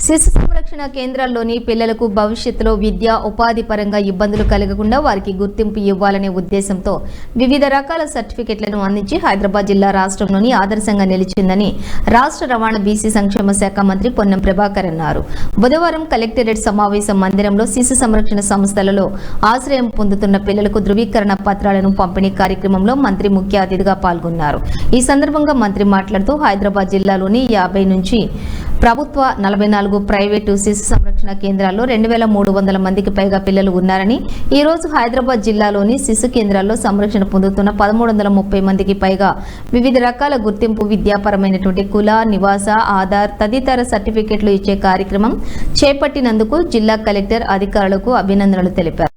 శిశు సంరక్షణ కేంద్రాల్లోని పిల్లలకు భవిష్యత్తులో విద్యా ఉపాధి పరంగా ఇబ్బందులు కలగకుండా వారికి గుర్తింపు ఇవ్వాలనే ఉద్దేశంతో వివిధ రకాల సర్టిఫికెట్లను అందించి హైదరాబాద్ జిల్లా రాష్ట్రంలోని ఆదర్శంగా నిలిచిందని రాష్ట్ర రవాణా బీసీ సంక్షేమ శాఖ మంత్రి పొన్నం ప్రభాకర్ అన్నారు. బుధవారం కలెక్టరేట్ సమావేశ మందిరంలో శిశు సంరక్షణ సంస్థలలో ఆశ్రయం పొందుతున్న పిల్లలకు ధృవీకరణ పత్రాలను పంపిణీ కార్యక్రమంలో మంత్రి ముఖ్య అతిథిగా పాల్గొన్నారు. ఈ సందర్భంగా మంత్రి మాట్లాడుతూ హైదరాబాద్ జిల్లాలోని 50 నుంచి ప్రభుత్వ 44 ప్రైవేటు శిశు సంరక్షణ కేంద్రాల్లో 2300 మందికి పైగా పిల్లలు ఉన్నారని, ఈ రోజు హైదరాబాద్ జిల్లాలోని శిశు కేంద్రాల్లో సంరక్షణ పొందుతున్న 1330 మందికి పైగా వివిధ రకాల గుర్తింపు విద్యాపరమైనటువంటి కుల, నివాస, ఆధార్ తదితర సర్టిఫికెట్లు ఇచ్చే కార్యక్రమం చేపట్టినందుకు జిల్లా కలెక్టర్ అధికారులకు అభినందనలు తెలిపారు.